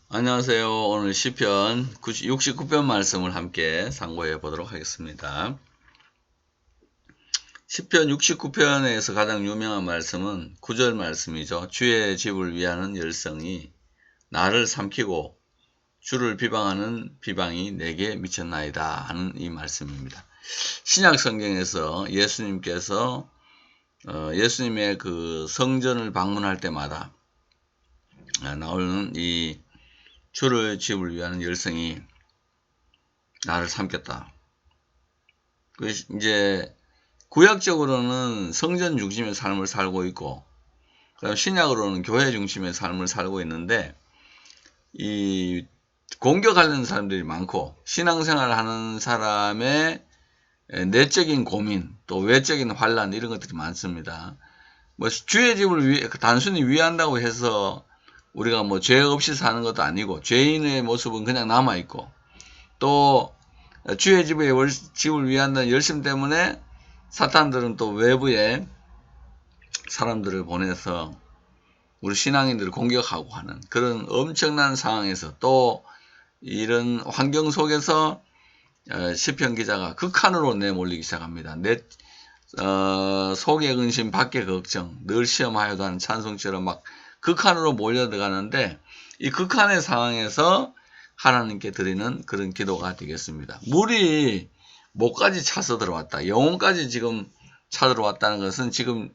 안녕하세요. 오늘 시편 69편 말씀을 함께 상고해 보도록 하겠습니다. 시편 69편에서 가장 유명한 말씀은 9절 말씀이죠. 주의 집을 위하는 열성이 나를 삼키고 주를 비방하는 비방이 내게 미쳤나이다 하는 이 말씀입니다. 신약 성경에서 예수님께서 예수님의 그 성전을 방문할 때마다 나오는 이 주를 집을 위하는 열성이 나를 삼켰다. 이제 구약적으로는 성전 중심의 삶을 살고 있고, 그다음 신약으로는 교회 중심의 삶을 살고 있는데, 이 공격하는 사람들이 많고, 신앙생활을 하는 사람의 내적인 고민, 또 외적인 환란 이런 것들이 많습니다. 뭐 주의 집을 단순히 위한다고 해서 우리가 뭐 죄 없이 사는 것도 아니고, 죄인의 모습은 그냥 남아 있고, 또 주의 집을 위한다는 열심 때문에 사탄들은 또 외부에 사람들을 보내서 우리 신앙인들을 공격하고 하는 그런 엄청난 상황에서, 또 이런 환경 속에서 시편 기자가 극한으로 내몰리기 시작합니다. 속의 근심 밖의 걱정, 늘 시험하여도 하는 찬송처럼 막 극한으로 몰려들어가는데, 이 극한의 상황에서 하나님께 드리는 그런 기도가 되겠습니다. 물이 목까지 차서 들어왔다. 영혼까지 지금 차 들어왔다는 것은 지금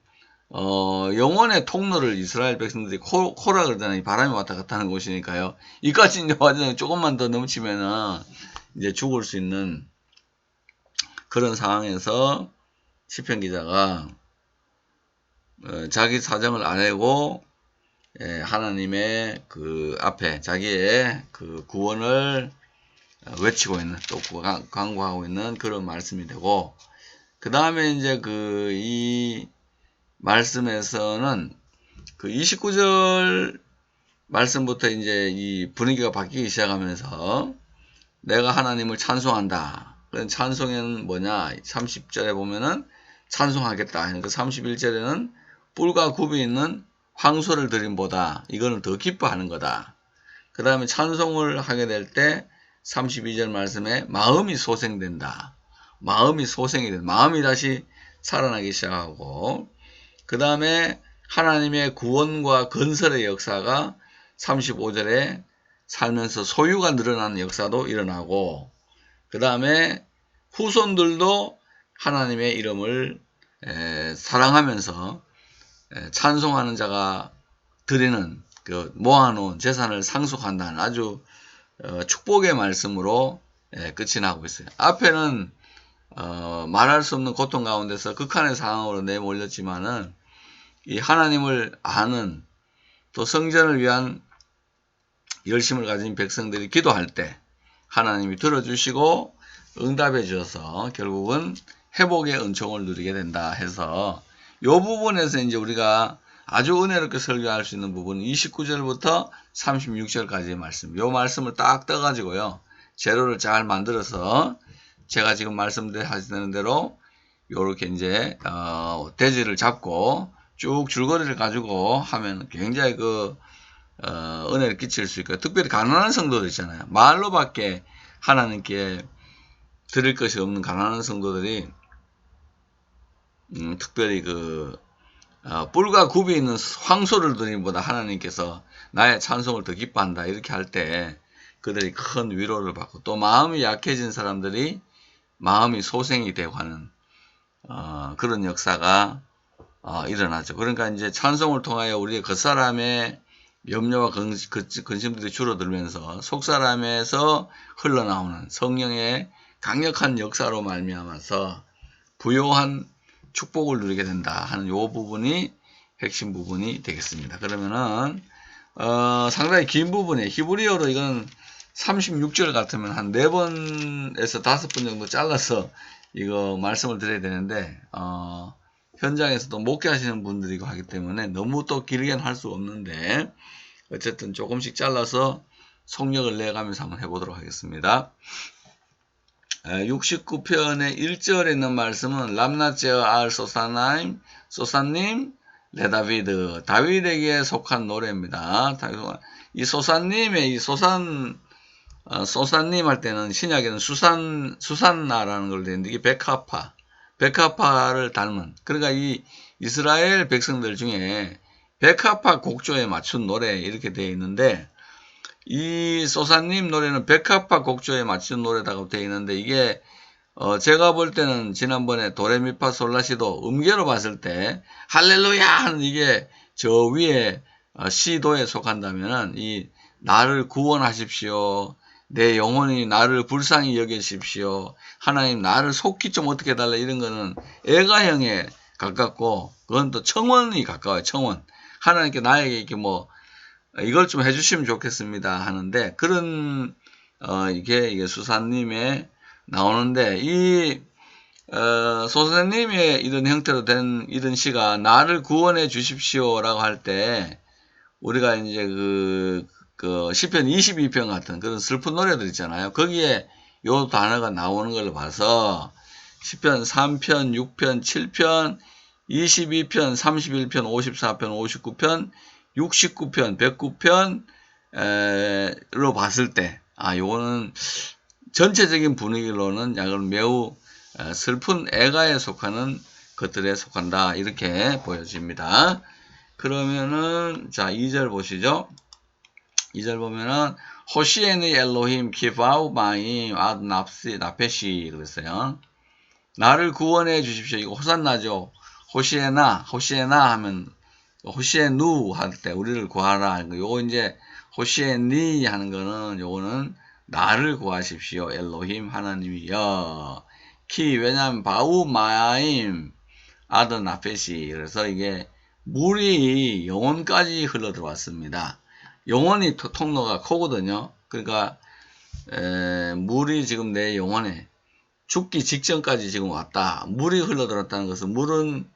영혼의 통로를 이스라엘 백성들이 코라 그러잖아요. 바람이 왔다 갔다 하는 곳이니까요. 이까지 이제 완전히 조금만 더 넘치면은 이제 죽을 수 있는 그런 상황에서 시편 기자가 자기 사정을 아내고 하나님의 그 앞에 자기의 그 구원을 외치고 있는, 또 강구하고 있는 그런 말씀이 되고, 그 다음에 이제 이 말씀에서는 그 29절 말씀부터 이제 이 분위기가 바뀌기 시작하면서 내가 하나님을 찬송한다. 그런 찬송에는 뭐냐? 30절에 보면은 찬송하겠다. 그러니까 31절에는 뿔과 굽이 있는 황소를 드림보다 이거는 더 기뻐하는 거다. 그 다음에 찬송을 하게 될 때 32절 말씀에 마음이 소생된다. 마음이 소생이 된다. 마음이 다시 살아나기 시작하고, 그 다음에 하나님의 구원과 건설의 역사가 35절에 살면서 소유가 늘어나는 역사도 일어나고, 그 다음에 후손들도 하나님의 이름을 사랑하면서 찬송하는 자가 드리는 그 모아놓은 재산을 상속한다는 아주 축복의 말씀으로 끝이 나고 있어요. 앞에는 말할 수 없는 고통 가운데서 극한의 상황으로 내몰렸지만은 이 하나님을 아는, 또 성전을 위한 열심을 가진 백성들이 기도할 때 하나님이 들어주시고 응답해 주셔서 결국은 회복의 은총을 누리게 된다 해서, 이 부분에서 이제 우리가 아주 은혜롭게 설교할 수 있는 부분은 29절부터 36절까지의 말씀, 이 말씀을 딱 떠가지고요, 재료를 잘 만들어서 제가 지금 말씀드리는 대로 요렇게 이제 대지를 잡고 쭉 줄거리를 가지고 하면 굉장히 은혜를 끼칠 수 있고요. 특별히 가난한 성도들 있잖아요. 말로밖에 하나님께 드릴 것이 없는 가난한 성도들이 특별히 뿔과 굽이 있는 황소를 드림보다 하나님께서 나의 찬송을 더 기뻐한다 이렇게 할 때 그들이 큰 위로를 받고, 또 마음이 약해진 사람들이 마음이 소생이 되고 하는 그런 역사가 일어나죠. 그러니까 이제 찬송을 통하여 우리의 겉사람의 염려와 근심들이 줄어들면서 속사람에서 흘러나오는 성령의 강력한 역사로 말미암아서 부요한 축복을 누리게 된다 하는 이 부분이 핵심 부분이 되겠습니다. 그러면은 상당히 긴 부분에 히브리어로 이건 36절 같으면 한 4번에서 5번 정도 잘라서 이거 말씀을 드려야 되는데 현장에서도 목회하시는 분들이고 하기 때문에 너무 또 길게는 할 수 없는데, 어쨌든 조금씩 잘라서 속력을 내가면서 한번 해보도록 하겠습니다. 69편의 1절에 있는 말씀은 람나제어 알 소사님 레다비드, 다윗에게 속한 노래입니다. 이 소산님의, 소산님 할 때는 신약에는 수산나라는 걸 되는데, 이게 백합화를 닮은, 그러니까 이 이스라엘 백성들 중에 백합화 곡조에 맞춘 노래 이렇게 되어 있는데, 이 소사님 노래는 백합화 곡조에 맞춘 노래라고 되어 있는데, 이게 제가 볼 때는 지난번에 도레미파솔라시도 음계로 봤을 때 할렐루야 하는 이게 저 위에 시도에 속한다면은 이 나를 구원하십시오. 내 영혼이 나를 불쌍히 여기십시오. 하나님 나를 속히 좀 어떻게 달라 이런 거는 애가형에 가깝고 그건 또 청원이 가까워요. 청원. 하나님께 나에게 이렇게 뭐 이걸 좀 해주시면 좋겠습니다 하는데 그런 이게 수사님의 나오는데 이 소사님의 이런 형태로 된 이런 시가 나를 구원해 주십시오라고 할 때 우리가 이제 그 시편 22편 같은 그런 슬픈 노래들 있잖아요. 거기에 요 단어가 나오는 걸 봐서 시편 3편, 6편, 7편, 22편, 31편, 54편, 59편, 69편, 109편로 봤을 때 요거는 전체적인 분위기로는 약간 매우 슬픈 애가에 속하는 것들에 속한다 이렇게 보여집니다. 그러면은 자 2절 보시죠. 2절 보면은 호시에니 엘로힘 키바우 마임 아드 나페시 그랬어요. 나를 구원해 주십시오. 이거 호산나죠. 호시에나 하면 호시에누 할 때 우리를 구하라. 요거 이제 호시에니 하는 거는 요거는 나를 구하십시오. 엘로힘 하나님이여. 왜냐하면 바우 마임 아드 나페시 그래서 이게 물이 영혼까지 흘러 들어왔습니다. 영혼이 통로가 크거든요. 그러니까 물이 지금 내 영혼에 죽기 직전까지 지금 왔다. 물이 흘러 들어왔다는 것은 물은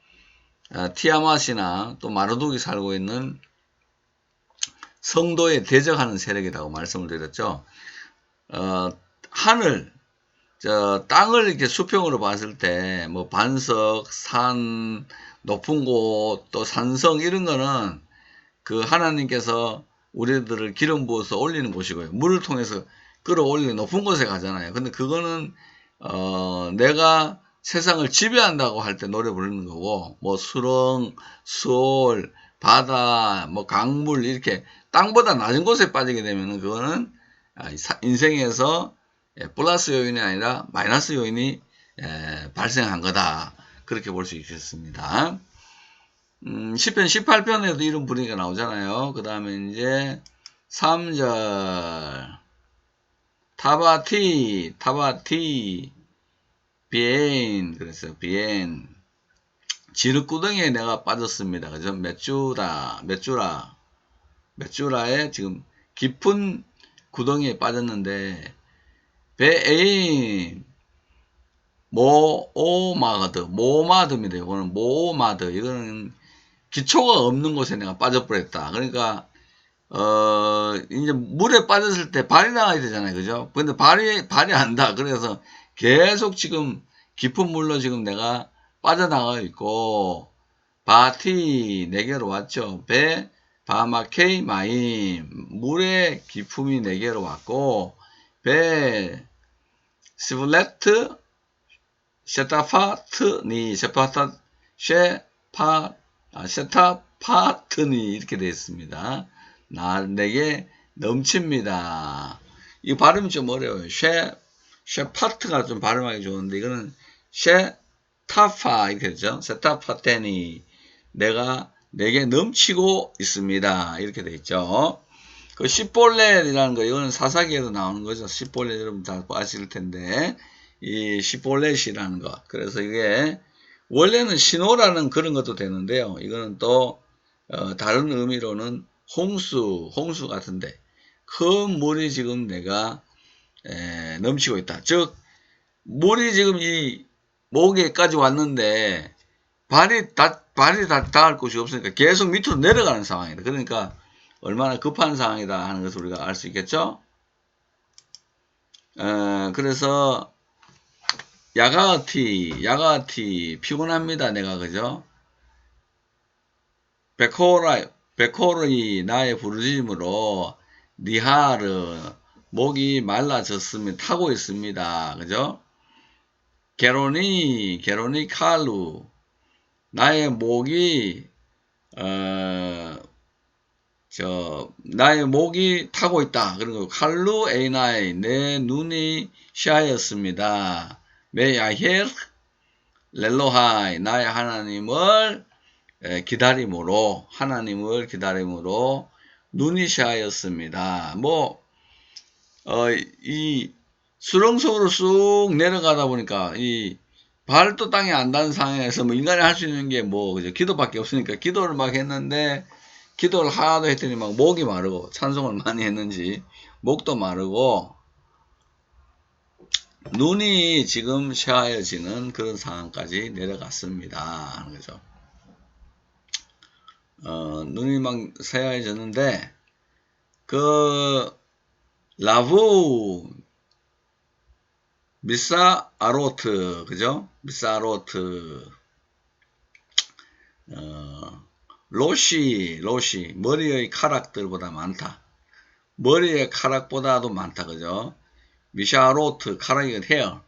티아맛이나 또 마르둑이 살고 있는 성도에 대적하는 세력이라고 말씀을 드렸죠. 하늘, 땅을 이렇게 수평으로 봤을 때, 뭐, 반석, 산, 높은 곳, 또 산성, 이런 거는 그 하나님께서 우리들을 기름 부어서 올리는 곳이고요. 물을 통해서 끌어올리는 높은 곳에 가잖아요. 근데 그거는, 내가 세상을 지배한다고 할 때 노래 부르는 거고, 뭐, 수렁, 수올, 바다, 뭐, 강물, 이렇게 땅보다 낮은 곳에 빠지게 되면은 그거는 인생에서 플러스 요인이 아니라 마이너스 요인이 발생한 거다. 그렇게 볼 수 있겠습니다. 시편 18편에도 이런 분위기가 나오잖아요. 그 다음에 이제 3절 타바티 비엔 그랬어요. 비엔 지륵구덩이에 내가 빠졌습니다. 그죠? 메쭈라에 지금 깊은 구덩이에 빠졌는데 베에인 모마드입니다. 이거는 모마드. 이거는 기초가 없는 곳에 내가 빠져버렸다. 그러니까 이제 물에 빠졌을 때 발이 나가야 되잖아요. 그죠? 근데 발이 안 닿아. 그래서 계속 지금 깊은 물로 지금 내가 빠져나가 있고 바티 내게로 왔죠. 바마케이 마임 물의 기품이 내게로 왔고 시블레트 셰타파트니 셰타파트니 이렇게 되어 있습니다. 내게 넘칩니다. 이 발음이 좀 어려워요. 셰파트가 좀 발음하기 좋은데 이거는 셰타파 이렇게 되죠. 셰타파테니 내게 넘치고 있습니다. 이렇게 되어 있죠. 그 시볼렛이라는 거 이거는 사사기에도 나오는 거죠. 시볼렛 여러분 다 아실 텐데 이 시볼렛이라는 거. 그래서 이게 원래는 신호라는 그런 것도 되는데요. 이거는 또 다른 의미로는 홍수 같은데 큰 물이 지금 내가 넘치고 있다. 즉 물이 지금 이 목에까지 왔는데 발이 닿을 곳이 없으니까 계속 밑으로 내려가는 상황이다. 그러니까 얼마나 급한 상황이다 하는 것을 우리가 알 수 있겠죠. 그래서 야가티 피곤합니다. 내가 그죠? 베코르이 나의 부르짖음으로 니하르 목이 말라졌으면 타고 있습니다. 그죠? 게로니 칼루 나의 목이 나의 목이 타고 있다. 그리고 칼루 에이나이 내 눈이 시하였습니다. 메야헬 렐로하이 나의 하나님을 기다림으로 눈이 시하였습니다. 이 수렁속으로 쑥 내려가다 보니까 이 발도 땅에 안 닿는 상황에서 뭐 인간이 할 수 있는 게 그죠? 기도밖에 없으니까 기도를 막 했는데 기도를 하도 했더니 막 목이 마르고 찬송을 많이 했는지 목도 마르고 눈이 지금 시하여지는 그런 상황까지 내려갔습니다. 하는 거죠. 눈이 막 새하얘졌는데 라부 미사 아로트 그죠? 미사 아로트 로시 머리의 카락들보다 많다. 머리의 카락보다도 많다. 그죠? 미샤로트 카락이 헤어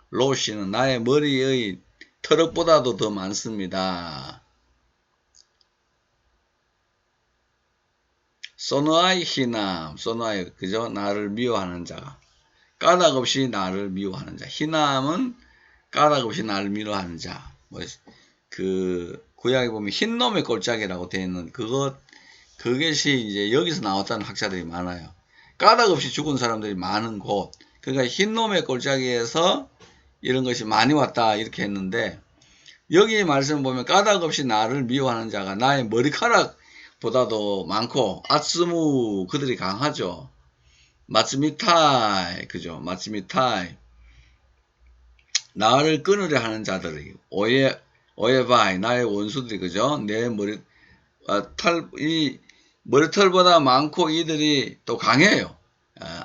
로시는 나의 머리의 터럭보다도 더 많습니다. 소노아이 히남 소노아이 그죠? 나를 미워하는 자가 까닭없이 나를 미워하는 자. 히남은 까닭없이 나를 미워하는 자. 구약에 보면 흰놈의 꼴짝이라고 되어 있는 그것이 이제 여기서 나왔다는 학자들이 많아요. 까닭없이 죽은 사람들이 많은 곳. 그러니까 흰놈의 꼴짝이에서 이런 것이 많이 왔다 이렇게 했는데 여기 말씀 보면 까닭없이 나를 미워하는 자가 나의 머리카락보다도 많고 아츠무 그들이 강하죠. 마츠미타이 그죠? 마츠미타이 나를 끊으려 하는 자들이 오예바이 나의 원수들이 그죠? 내 머리털보다 많고 이들이 또 강해요.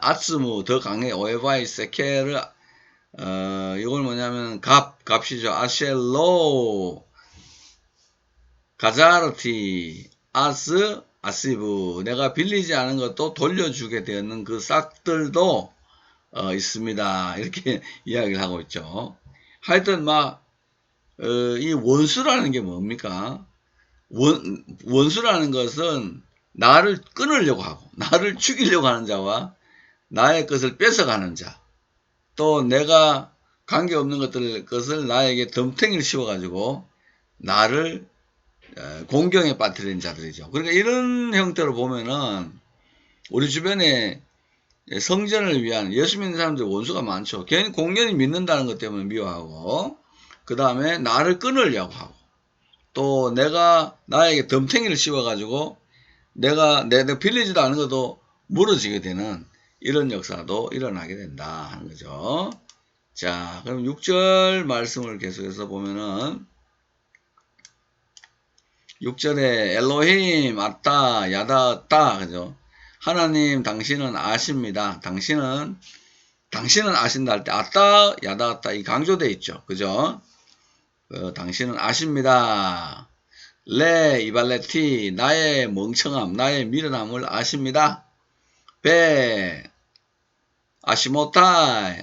아츠무 더 강해. 오예바이 세케르 이걸 뭐냐면 값이죠. 아셸로 가자르티 아시브 내가 빌리지 않은 것도 돌려주게 되는 그 싹들도 있습니다. 이렇게 이야기를 하고 있죠. 하여튼 이 원수라는 게 뭡니까? 원수라는 것은 나를 끊으려고 하고 나를 죽이려고 하는 자와 나의 것을 뺏어가는 자, 또 내가 관계없는 것을 나에게 덤탱이를 씌워가지고 나를 공경에 빠뜨리는 자들이죠. 그러니까 이런 형태로 보면은 우리 주변에 성전을 위한 예수 믿는 사람들 원수가 많죠. 괜히 공연히 믿는다는 것 때문에 미워하고 그 다음에 나를 끊으려고 하고 또 내가 나에게 덤탱이를 씌워가지고 내가 빌리지도 않은 것도 무너지게 되는 이런 역사도 일어나게 된다 하는 거죠. 자, 그럼 6절 말씀을 계속해서 보면은 6절에 엘로힘 아따 야다따 그죠? 하나님 당신은 아십니다. 당신은 아신다 할 때 아따 야다따 이 강조돼 있죠. 그죠? 당신은 아십니다. 레 이발레티 나의 멍청함 나의 미련함을 아십니다. 베 아시모타이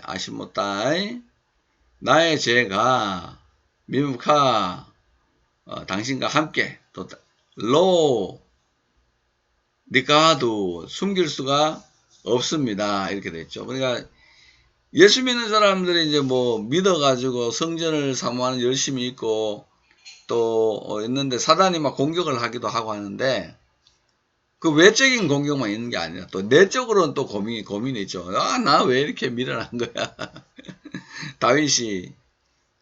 나의 죄가 미무카 당신과 함께 또 로 니까도 숨길 수가 없습니다. 이렇게 됐죠. 그러니까 예수 믿는 사람들이 이제 믿어가지고 성전을 사모하는 열심히 있고 또 있는데 사단이 막 공격을 하기도 하고 하는데 그 외적인 공격만 있는 게 아니라 또 내적으로는 또 고민이 있죠. 나 왜 이렇게 미련한 거야. 다윗이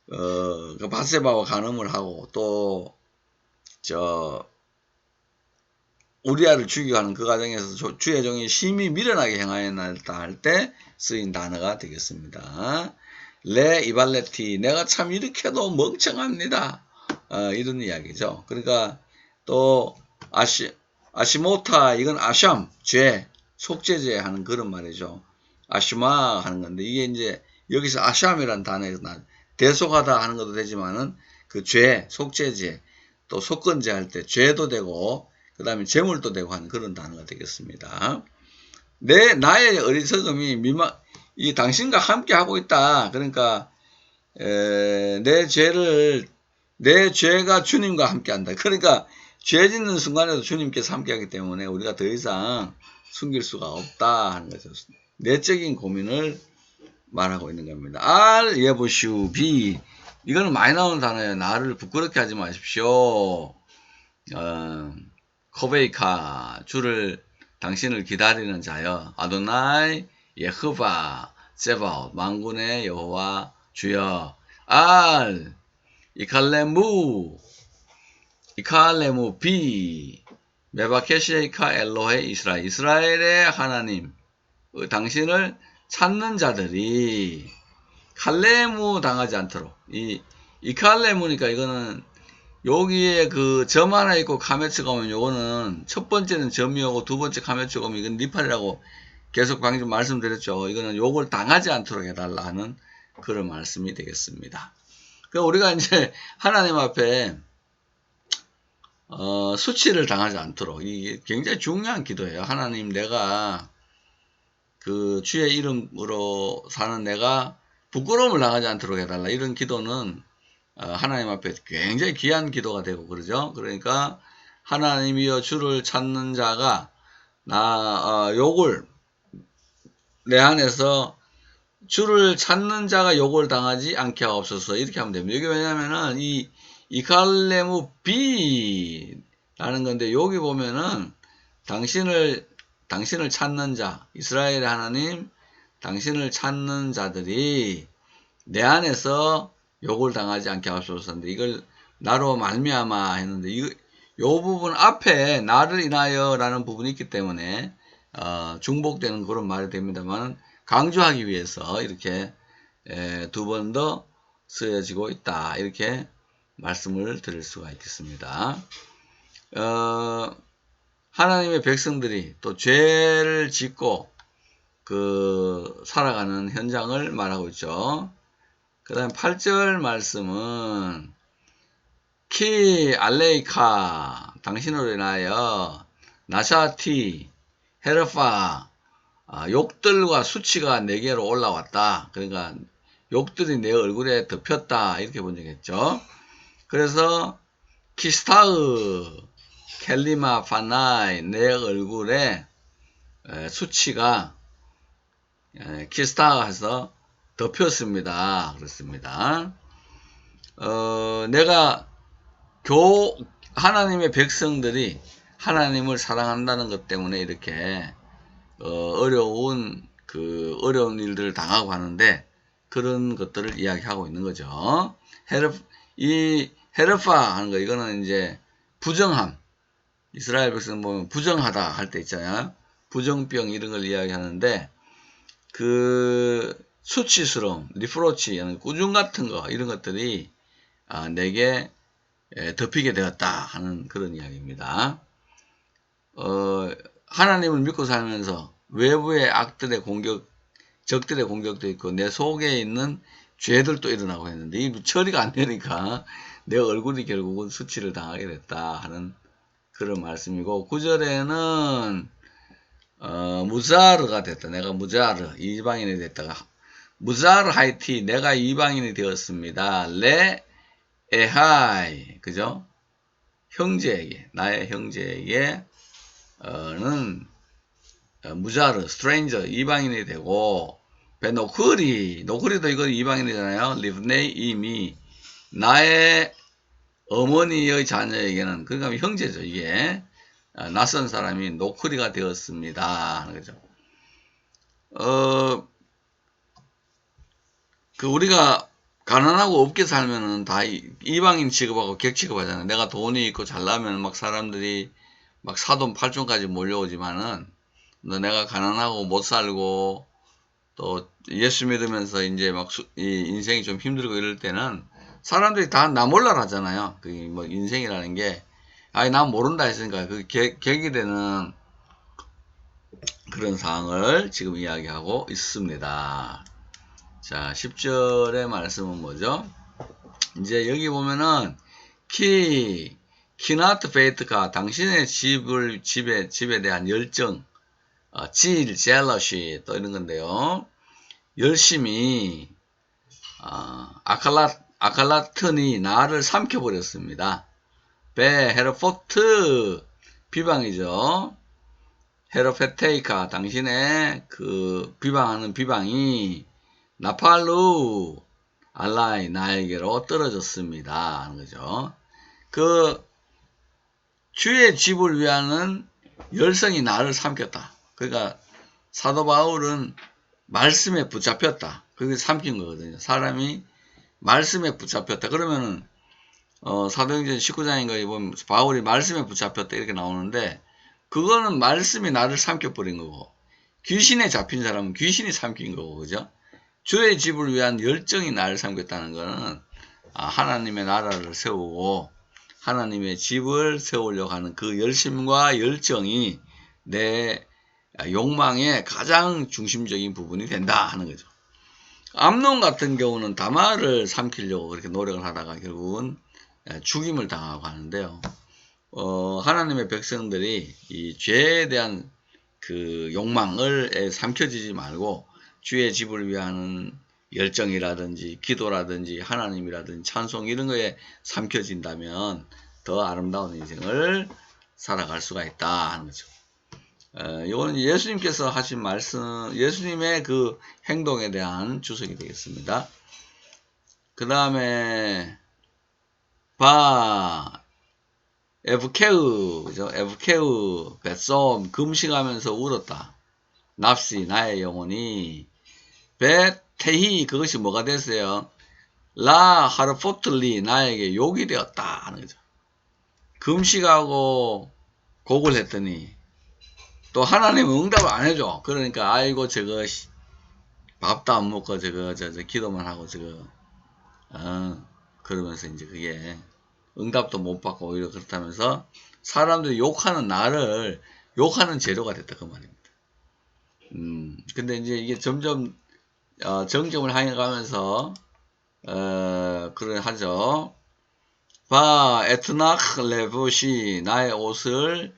그 바세바와 간음을 하고 또 우리아를 죽이고 하는 그 과정에서 주의 종이 심히 미련하게 행하였다 할 때 쓰인 단어가 되겠습니다. 레 이발레티 내가 참 이렇게도 멍청합니다. 이런 이야기죠. 그러니까 또 아시모타 이건 아샴 죄 속죄죄 하는 그런 말이죠. 아시마 하는 건데 이게 이제 여기서 아샴이라는 단어에서 대속하다 하는 것도 되지만은 그 죄 속죄죄 또 속건제 할 때 죄도 되고 그 다음에 재물도 되고 하는 그런 단어가 되겠습니다. 나의 어리석음이 이 당신과 함께 하고 있다. 그러니까 내 죄가 주님과 함께 한다. 그러니까 죄 짓는 순간에도 주님께서 함께 하기 때문에 우리가 더 이상 숨길 수가 없다 하는 거죠. 내적인 고민을 말하고 있는 겁니다. 알 예보슈 비 이거는 많이 나오는 단어예요. 나를 부끄럽게 하지 마십시오. 코베이카 주를 당신을 기다리는 자여 아도나이 예흐바 세바옷 만군의 여호와 주여 알 이칼레무 비 메바케시에이카 엘로헤 이스라엘의 하나님 당신을 찾는 자들이 칼레무 당하지 않도록 이 칼레무니까 이거는 여기에 그 점 하나 있고 카메츠가 오면 요거는 첫 번째는 점이 오고 두 번째 카메츠가 오면 이건 니팔이라고 계속 방금 말씀드렸죠. 이거는 요걸 당하지 않도록 해달라 하는 그런 말씀이 되겠습니다. 그럼 우리가 이제 하나님 앞에 수치를 당하지 않도록 이게 굉장히 중요한 기도예요. 하나님 내가 그 주의 이름으로 사는 내가 부끄러움을 당하지 않도록 해달라. 이런 기도는 하나님 앞에 굉장히 귀한 기도가 되고 그러죠. 그러니까 하나님이여 주를 찾는 자가 욕을 내 안에서 주를 찾는 자가 욕을 당하지 않게 하옵소서. 이렇게 하면 됩니다. 이게 왜냐면은 이칼레무 비라는 건데 여기 보면은 당신을 찾는 자 이스라엘의 하나님 당신을 찾는 자들이 내 안에서 욕을 당하지 않게 하옵소서인데 이걸 나로 말미암아 했는데 요 부분 앞에 나를 인하여라는 부분이 있기 때문에 중복되는 그런 말이 됩니다만 강조하기 위해서 이렇게 두 번 더 쓰여지고 있다 이렇게 말씀을 드릴 수가 있겠습니다. 하나님의 백성들이 또 죄를 짓고 살아가는 현장을 말하고 있죠. 그 다음 8절 말씀은 키 알레이카 당신으로 인하여 나샤티 헤르파 욕들과 수치가 내게로 올라왔다. 그러니까 욕들이 내 얼굴에 덮였다 이렇게 번역했죠. 그래서 키스타으 켈리마 파나이 내 얼굴에 수치가 키스타해서 덮였습니다. 그렇습니다. 내가 하나님의 백성들이 하나님을 사랑한다는 것 때문에 이렇게 어려운 일들을 당하고 하는데 그런 것들을 이야기하고 있는 거죠. 이 헤르파 하는 거 이거는 이제 부정함. 이스라엘 백성 보면 부정하다 할 때 있잖아요. 부정병 이런 걸 이야기하는데 수치스러움, 리프로치, 꾸중 같은 거 이런 것들이 내게 덮이게 되었다 하는 그런 이야기입니다. 하나님을 믿고 살면서 외부의 적들의 공격도 있고 내 속에 있는 죄들도 일어나고 했는데 이 처리가 안 되니까 내 얼굴이 결국은 수치를 당하게 됐다 하는 그런 말씀이고 9절에는 무자르가 됐다. 내가 무자르 이방인이 됐다가 무자르 하이티 내가 이방인이 되었습니다. 레 에하이 그죠? 형제에게 나의 형제에게는 무자르 스트레인저 이방인이 되고 노크리도 이거 이방인이잖아요. 리브네이 이미 나의 어머니의 자녀에게는 그러니까 형제죠. 이게 낯선 사람이 노크리가 되었습니다 하는 거죠. 우리가 가난하고 없게 살면은 다 이방인 취급하고 객 취급하잖아요. 내가 돈이 있고 잘나면 막 사람들이 막 사돈 팔촌까지 몰려오지만은 내가 가난하고 못 살고 또 예수 믿으면서 이제 막 인생이 좀 힘들고 이럴 때는 사람들이 다 나 몰라라 하잖아요. 뭐 인생이라는 게 난 모른다 했으니까 객이 되는 그런 상황을 지금 이야기하고 있습니다. 자, 10절의 말씀은 뭐죠? 이제 여기 보면은 키 키나트 페이트가 당신의 집에 대한 열정, 질, jealousy 또 이런 건데요. 열심히 아칼라튼이 나를 삼켜버렸습니다. 헤르포트 비방이죠. 헤르페테이카 당신의 그 비방하는 비방이 나팔루 알라이 나에게로 떨어졌습니다 하는 거죠. 그 주의 집을 위하는 열성이 나를 삼켰다. 그러니까 사도 바울은 말씀에 붙잡혔다. 그게 삼킨 거거든요. 사람이 말씀에 붙잡혔다. 그러면은 사도행전 19장인가 보면 바울이 말씀에 붙잡혔다 이렇게 나오는데 그거는 말씀이 나를 삼켜버린 거고 귀신에 잡힌 사람은 귀신이 삼킨 거고 그죠? 주의 집을 위한 열정이 나를 삼켰다는 거는 하나님의 나라를 세우고 하나님의 집을 세우려고 하는 그 열심과 열정이 내 욕망의 가장 중심적인 부분이 된다 하는 거죠. 암논 같은 경우는 다말을 삼키려고 그렇게 노력을 하다가 결국은 죽임을 당하고 하는데요. 하나님의 백성들이 이 죄에 대한 그 욕망을 삼켜지지 말고 주의 집을 위하는 열정이라든지 기도라든지 하나님이라든지 찬송 이런 거에 삼켜진다면 더 아름다운 인생을 살아갈 수가 있다 하는 거죠. 이거는 예수님께서 하신 말씀, 예수님의 그 행동에 대한 주석이 되겠습니다. 그 다음에 에브케우, 그죠? 에브케우, 벳솜, 금식하면서 울었다. 납시, 나의 영혼이. 베테히, 그것이 뭐가 됐어요? 라 하르포틀리, 나에게 욕이 되었다. 하는 거죠. 금식하고 곡을 했더니, 또 하나님은 응답을 안 해줘. 그러니까, 아이고, 저거, 밥도 안 먹고, 저 기도만 하고, 그러면서 이제 그게, 응답도 못 받고 오히려 그렇다면서 사람들이 욕하는 나를 욕하는 재료가 됐다 그 말입니다. 근데 이제 이게 점점 정점을 향해 가면서 그래 하죠. 에트낙 레브시 나의 옷을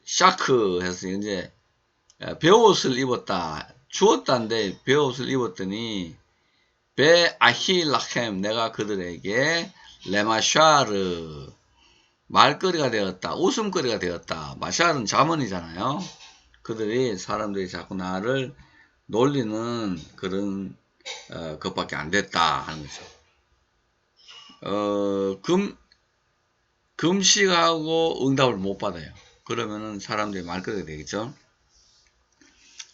샤크 해서 이제 베옷을 입었다. 주었다는데 베옷을 입었더니 아힐라켐 내가 그들에게 레마샤르 말거리가 되었다. 웃음거리가 되었다. 마샬은 자문이잖아요. 그들이 사람들이 자꾸 나를 놀리는 그런 것밖에 안 됐다 하는 거죠. 금식하고 응답을 못 받아요. 그러면은 사람들이 말거리가 되겠죠.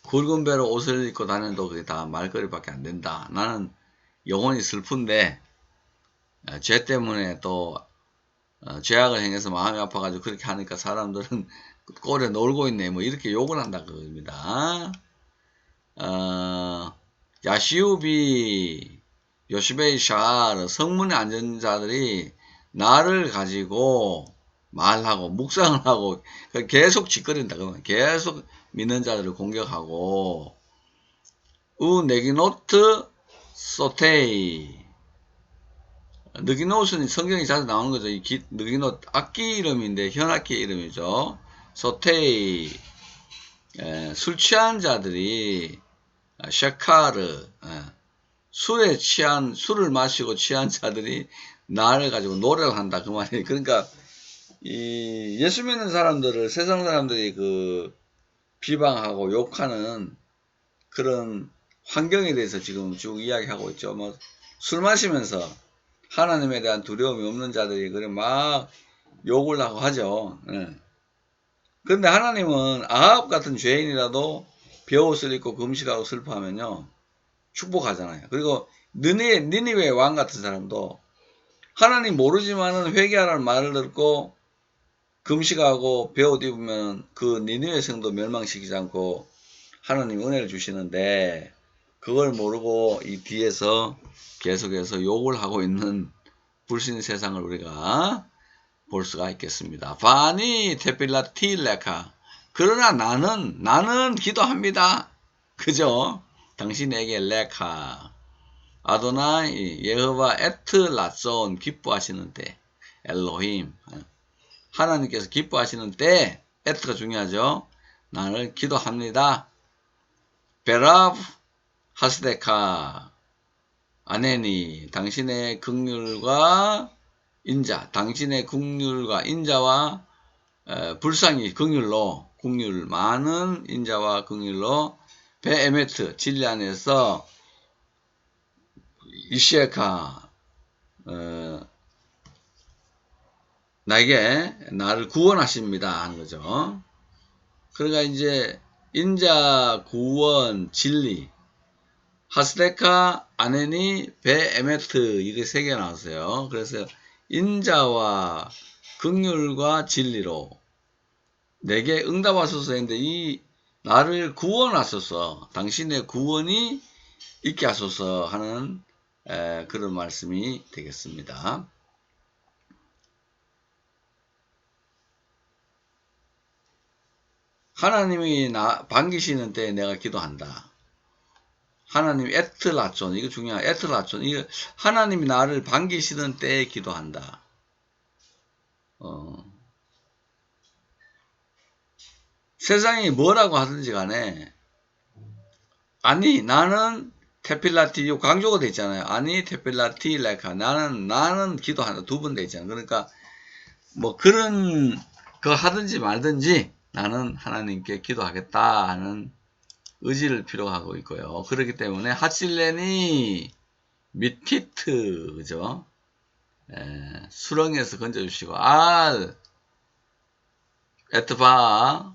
굵은 배로 옷을 입고 다녀도 그게 다 말거리밖에 안 된다. 나는 영혼이 슬픈데 죄 때문에 또 죄악을 행해서 마음이 아파가지고 그렇게 하니까 사람들은 꼴에 놀고 있네 뭐 이렇게 욕을 한다 그겁니다. 야시우비 요시베이 샤르 성문에 앉은 자들이 나를 가지고 말하고 묵상을 하고 계속 짓거린다 그러면 계속 믿는 자들을 공격하고 네기노트 소테이 느기노트는 성경에 자주 나오는 거죠. 느기노트 악기 이름인데 현악기 이름이죠. 소테이 술 취한 자들이 샤카르 술을 마시고 취한 자들이 나를 가지고 노래를 한다 그 말이에요. 그러니까 이 예수 믿는 사람들을 세상 사람들이 그 비방하고 욕하는 그런 환경에 대해서 지금 쭉 이야기하고 있죠. 뭐 술 마시면서 하나님에 대한 두려움이 없는 자들이 그래 막 욕을 하고 하죠. 그런데 하나님은 아합 같은 죄인이라도 베옷을 입고 금식하고 슬퍼하면요 축복하잖아요. 그리고 니니웨 왕 같은 사람도 하나님 모르지만은 회개하라는 말을 듣고 금식하고 베옷 입으면 그 니니웨 성도 멸망시키지 않고 하나님 은혜를 주시는데 그걸 모르고 이 뒤에서 계속해서 욕을 하고 있는 불신 세상을 우리가 볼 수가 있겠습니다. 바니 테필라틸레카 그러나 나는 기도합니다. 그죠? 당신에게 레카 아도나이 예호바 에트 라존 기뻐하시는데 엘로힘 하나님께서 기뻐하시는 때, at가 중요하죠. 나를 기도합니다. 베라브 하스데카 아네니, 당신의 긍휼과 인자, 당신의 긍휼과 인자와 불쌍히 긍휼로, 긍휼 많은 인자와 긍휼로 베에메트, 진리 안에서 이시에카 나에게 나를 구원하십니다 하는 거죠. 그러니까 이제 인자, 구원, 진리, 하스데카, 아네니, 베에메트 이게 세 개 나왔어요. 그래서 인자와 긍휼과 진리로 내게 응답하소서 했는데 이 나를 구원하소서, 당신의 구원이 있게 하소서 하는 그런 말씀이 되겠습니다. 하나님이 나 반기시는 때 내가 기도한다. 하나님 에트라촌, 이거 중요한 에트라촌, 이거 하나님이 나를 반기시는 때에 기도한다. 세상이 뭐라고 하든지 간에 아니 나는 테필라티, 요 강조가 돼 있잖아요. 아니 테필라티 레카, 나는 기도한다. 두 번 돼 있잖아요. 그러니까 뭐 그런 거 하든지 말든지 나는 하나님께 기도하겠다 하는 의지를 필요하고 있고요. 그렇기 때문에 하실레니 미티트, 그죠? 수렁에서 건져주시고 알 에트바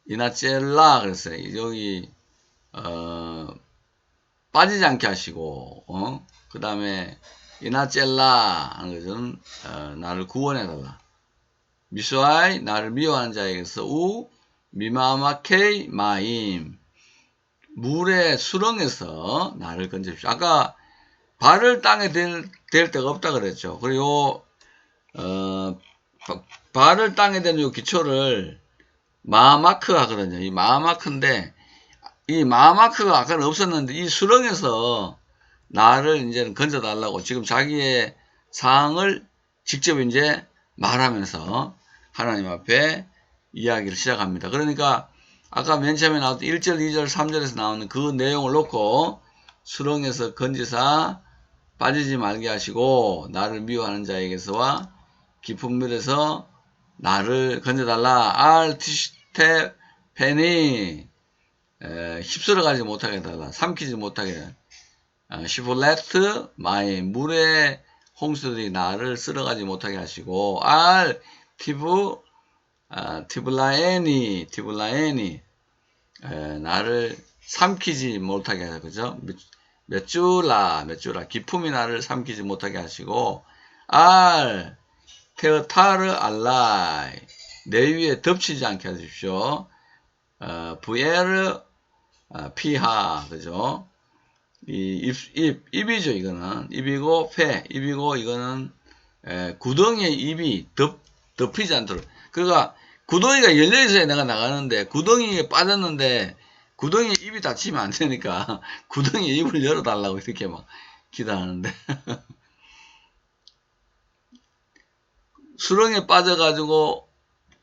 이나젤라, 그랬어요. 여기 빠지지 않게 하시고 그 다음에 이나젤라 하는 것은 나를 구원해달라. 미수아이, 나를 미워하는 자에게서 우 미마마케이 마임, 물의 수렁에서 나를 건져주십시오. 아까 발을 땅에 댈 데가 없다 그랬죠. 그리고 발을 땅에 대는 요 기초를 마마크 하거든요. 이 마마크인데 이 마마크가 아까는 없었는데 이 수렁에서 나를 이제는 건져달라고 지금 자기의 사항을 직접 이제 말하면서 하나님 앞에 이야기를 시작합니다. 그러니까 아까 맨 처음에 나왔던 1절, 2절, 3절에서 나오는 그 내용을 놓고 수렁에서 건지사 빠지지 말게 하시고 나를 미워하는 자에게서와 깊은 물에서 나를 건져달라. 알티슈테 페니, 휩쓸어 가지 못하게 해달라. 삼키지 못하게. 시볼레트 마이, 물의 홍수들이 나를 쓸어가지 못하게 하시고 알 티블라에니 나를 삼키지 못하게 하시고, 그죠? 메쭈라 기품이 나를 삼키지 못하게 하시고 알 테어타르 알라이, 내 위에 덮치지 않게 하십시오. 부에르 피하, 그죠? 입이죠, 이거는. 입이고, 입이고, 이거는, 구덩이의 입이 덮이지 않도록. 그러니까, 구덩이가 열려있어야 내가 나가는데, 구덩이에 빠졌는데, 구덩이에 입이 닫히면 안 되니까, 구덩이에 입을 열어달라고 이렇게 막 기도하는데. 수렁에 빠져가지고,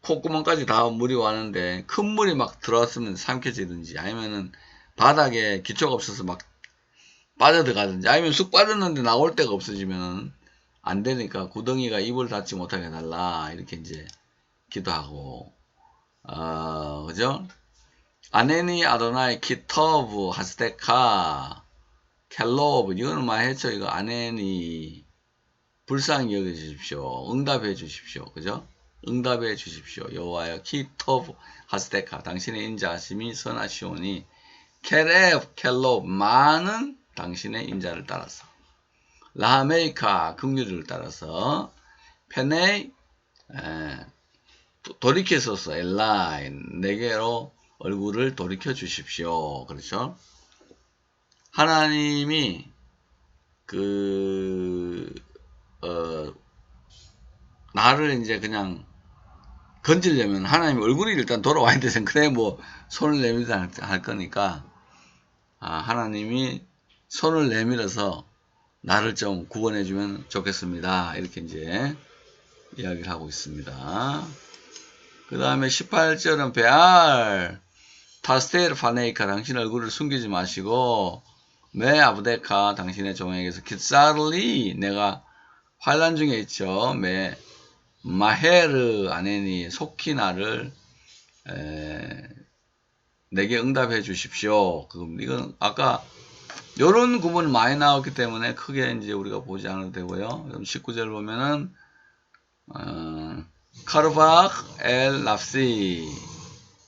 콧구멍까지 다 물이 왔는데, 큰 물이 막 들어왔으면 삼켜지든지, 아니면은, 바닥에 기초가 없어서 막 빠져들어가든지, 아니면 쑥 빠졌는데 나올 데가 없어지면 안 되니까 구덩이가 입을 닫지 못하게 해달라, 이렇게 이제 기도하고, 그죠? 아네니 아도나이 키터브 하스테카 켈로브, 이거는 많이 했죠. 이거 아네니 불쌍히 여겨주십시오. 응답해 주십시오. 그죠? 응답해 주십시오. 여호와여 키터브 하스테카, 당신의 인자하심이 선하시오니 켈레브 켈로브, 많은 당신의 인자를 따라서, 라메이카 긍휼을 따라서, 페네이 돌이켜서서 엘라이, 내게로 얼굴을 돌이켜 주십시오. 그렇죠? 하나님이 나를 이제 그냥 건지려면 하나님 얼굴이 일단 돌아와야 되잖아요. 그래 뭐 손을 내밀다 할 거니까 하나님이 손을 내밀어서 나를 좀 구원해 주면 좋겠습니다. 이렇게 이제 이야기를 하고 있습니다. 그 다음에 18절은 베알 타스테르 파네이카 당신 얼굴을 숨기지 마시고 메 아브데카 당신의 종에게서 kit사르리 내가 환란 중에 있죠. 메 마헤르 아네니 속히 나를 내게 응답해 주십시오. 이건 아까 요런 구문 많이 나왔기 때문에 크게 이제 우리가 보지 않아도 되고요. 그럼 19절 보면은 카르바흐 엘 납시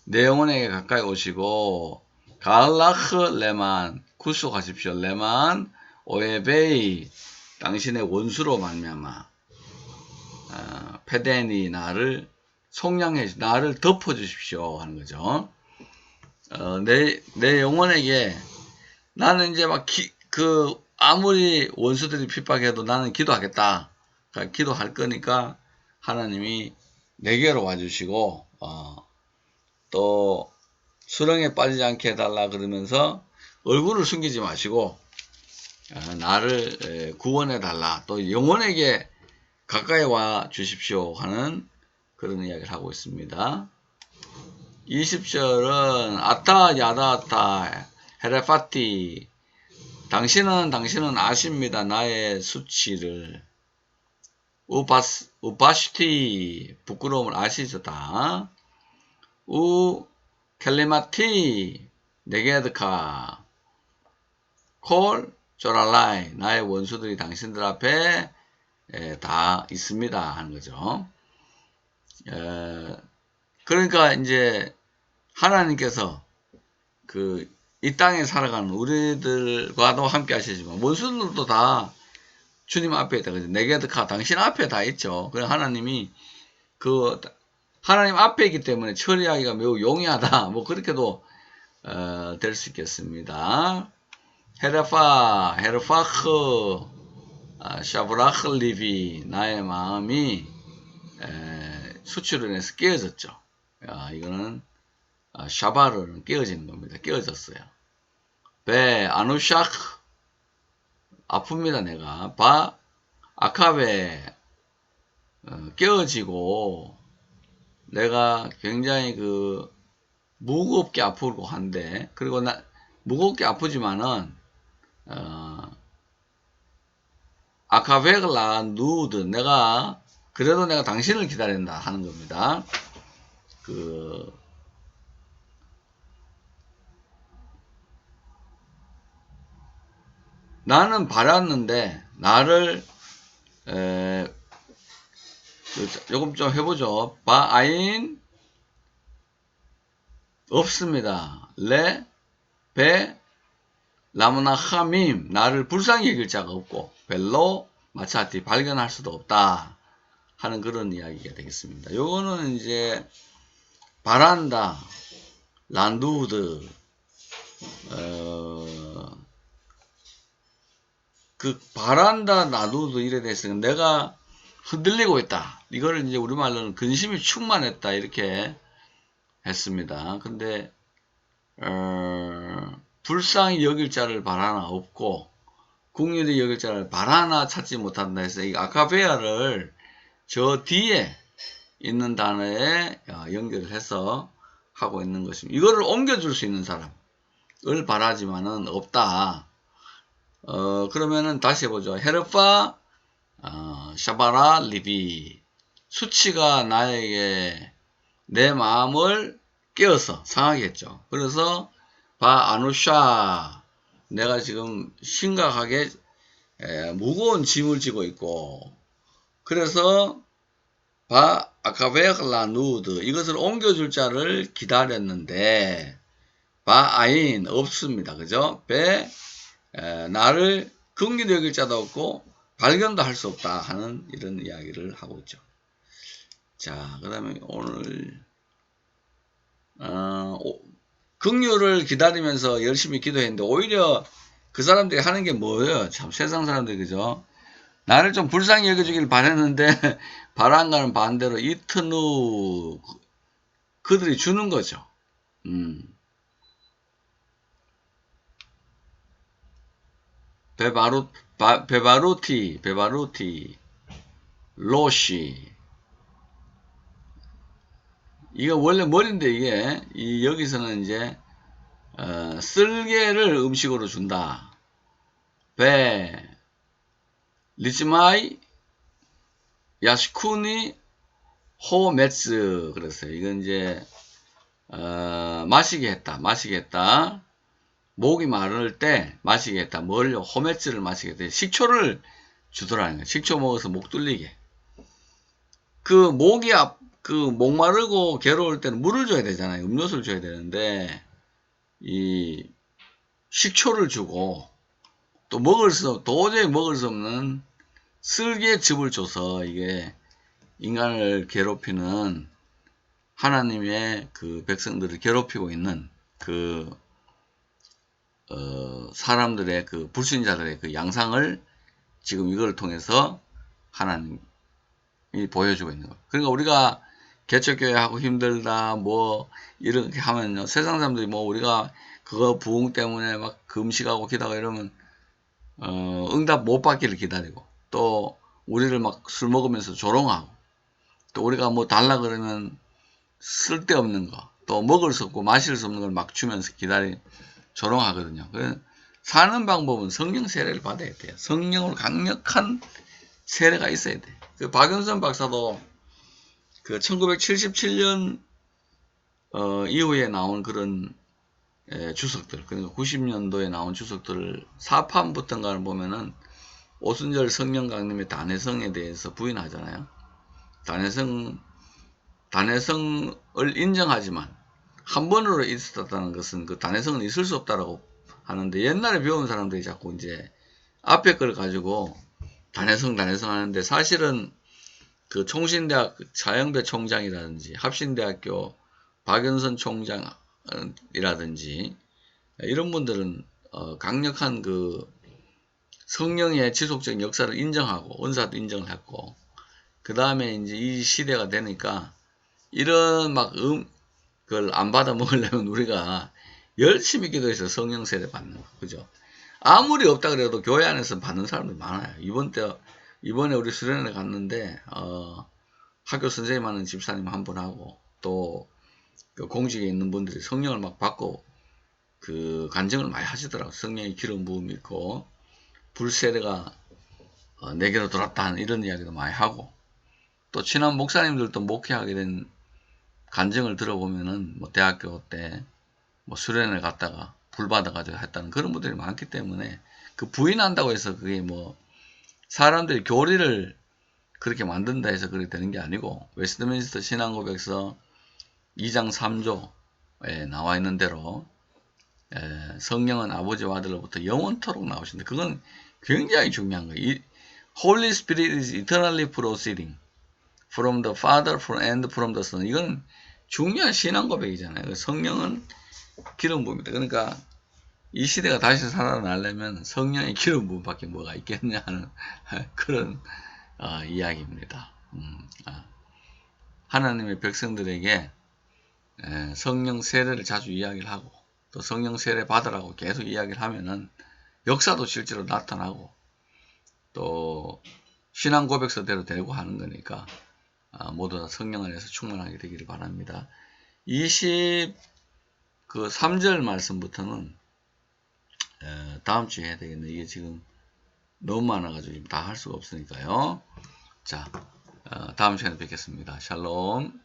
내 영혼에게 가까이 오시고 갈라흐 레만 구속하십시오. 레만 오에베이 당신의 원수로 말미암아 페데니 나를 속량해 나를 덮어 주십시오 하는 거죠. 내 영혼에게 나는 이제 막 아무리 원수들이 핍박해도 나는 기도하겠다. 그러니까 기도할 거니까 하나님이 내게로 와주시고 또 수렁에 빠지지 않게 해달라 그러면서 얼굴을 숨기지 마시고 나를 구원해 달라. 또 영혼에게 가까이 와 주십시오 하는 그런 이야기를 하고 있습니다. 20절은 아타 야다타 헤레파티 당신은 아십니다. 나의 수치를 우바시티 부끄러움을 아시죠다. 우 켈리마티 네게드카 콜 조랄라이 나의 원수들이 당신들 앞에 다 있습니다 하는 거죠. 그러니까 이제 하나님께서 이 땅에 살아가는 우리들과도 함께 하시지만 원수들도 다 주님 앞에 있다. 네게드카 당신 앞에 다 있죠. 그래서 하나님이 하나님 앞에 있기 때문에 처리하기가 매우 용이하다. 뭐 그렇게도 될 수 있겠습니다. 헤르파흐 샤브라흐 리비 나의 마음이 수치로 인해서 깨어졌죠. 이거는 샤바르는 깨어지는 겁니다. 깨어졌어요. 베 아누샤크 아픕니다. 내가 바 아카베 깨어지고 내가 굉장히 무겁게 아프고 한데 그리고 무겁게 아프지만은 아카베글라 누드 그래도 내가 당신을 기다린다 하는 겁니다. 나는 바랐는데 나를 조금 좀 해보죠. 바아인 없습니다. 베 라무나하밈 나를 불쌍히 여길 자가 없고 벨로 마차티 발견할 수도 없다 하는 그런 이야기가 되겠습니다. 요거는 이제 바란다 란두드 바란다 나두드 이래 됐으니까 내가 흔들리고 있다. 이거를 이제 우리말로는 근심이 충만했다 이렇게 했습니다. 근데 불쌍히 여길 자를 바라나 없고 긍휼히 여길 자를 바라나 찾지 못한다 해서 이 아카베아를 저 뒤에 있는 단어에 연결을 해서 하고 있는 것입니다. 이거를 옮겨줄 수 있는 사람을 바라지만은 없다. 그러면은 다시 해보죠. 헤르파 샤바라 리비 수치가 나에게 내 마음을 깨어서 상하게 했죠. 그래서 바 아누샤 내가 지금 심각하게 무거운 짐을 지고 있고 그래서 바 아카베글라 누드 이것을 옮겨줄 자를 기다렸는데 바 아인 없습니다. 그죠? 배 나를 긍휼히 여길 자도 없고 발견도 할 수 없다 하는 이런 이야기를 하고 있죠. 자, 그 다음에 오늘 긍휼을 기다리면서 열심히 기도했는데 오히려 그 사람들이 하는 게 뭐예요? 참 세상 사람들이 그죠? 나를 좀 불쌍히 여겨주길 바랬는데 바란과는 반대로 이틀 후 그들이 주는 거죠. 베바루티, 로시, 이거 원래 머리인데 여기서는 이제 쓸개를 음식으로 준다. 배 리츠마이 야시쿠니 호메츠 그랬어요. 이건 이제 마시게 했다. 목이 마를 때 마시게 했다. 뭘요? 호메츠를 마시게 했다. 식초를 주더라는 거예요. 식초 먹어서 목 뚫리게. 목 마르고 괴로울 때는 물을 줘야 되잖아요. 음료수를 줘야 되는데 이 식초를 주고 또 도저히 먹을 수 없는 쓸개즙을 줘서 이게 인간을 괴롭히는 하나님의 그 백성들을 괴롭히고 있는 사람들의 불신자들의 그 양상을 지금 이걸 통해서 하나님이 보여주고 있는 거예요. 그러니까 우리가 개척교회하고 힘들다 이렇게 하면요, 세상 사람들이 우리가 그거 부흥 때문에 막 금식하고 기도하고 이러면 응답 못 받기를 기다리고, 또 우리를 막 술 먹으면서 조롱하고, 또 우리가 달라 그러면 쓸데없는 거, 또 먹을 수 없고 마실 수 없는 걸 막 주면서 조롱하거든요. 사는 방법은 성령 세례를 받아야 돼요. 성령으로 강력한 세례가 있어야 돼. 박연선 박사도 1977년 이후에 나온 그런 주석들, 그러니까 90년도에 나온 주석들을 사판부터인가를 보면은 오순절 성령 강림의 단회성에 대해서 부인하잖아요. 단회성을 인정하지만 한 번으로 있었다는 것은 그 단회성은 있을 수 없다라고 하는데, 옛날에 배운 사람들이 자꾸 이제 앞에 걸 가지고 단회성 하는데, 사실은 그 총신대학 차영배 총장이라든지 합신대학교 박연선 총장이라든지 이런 분들은 강력한 그 성령의 지속적인 역사를 인정하고 은사도 인정을 했고, 그 다음에 이제 이 시대가 되니까 이런 그걸 안 받아 먹으려면 우리가 열심히 기도해서 성령 세례 받는 거, 그죠? 아무리 없다 그래도 교회 안에서 받는 사람들 많아요. 이번에 우리 수련회 갔는데 학교 선생님 하는 집사님 한 분하고 또 공직에 있는 분들이 성령을 막 받고 간증을 많이 하시더라고요. 성령의 기름 부음이 있고 불세례가 내게로 돌았다 이런 이야기도 많이 하고, 또 친한 목사님들도 목회하게 된 간증을 들어보면은 대학교 때 수련회 갔다가 불 받아가지고 했다는 그런 분들이 많기 때문에, 부인한다고 해서 그게 사람들이 교리를 그렇게 만든다 해서 그렇게 되는 게 아니고, 웨스트민스터 신앙고백서 2장 3조에 나와 있는 대로 성령은 아버지와 아들로부터 영원토록 나오신다. 그건 굉장히 중요한 거예요. Holy Spirit is eternally proceeding from the Father and from the Son. 이건 중요한 신앙 고백이잖아요. 성령은 기름 부음이다. 그러니까 이 시대가 다시 살아나려면 성령의 기름 부음밖에 뭐가 있겠냐 하는 그런 이야기입니다. 하나님의 백성들에게 성령 세례를 자주 이야기를 하고, 또 성령 세례 받으라고 계속 이야기를 하면은 역사도 실제로 나타나고, 또 신앙 고백서대로 되고 하는 거니까 모두 다 성령 안에서 충만하게 되기를 바랍니다. 23절 말씀부터는 다음 주에 해야 되겠네. 이게 지금 너무 많아가지고 다 할 수가 없으니까요. 자, 다음 시간에 뵙겠습니다. 샬롬.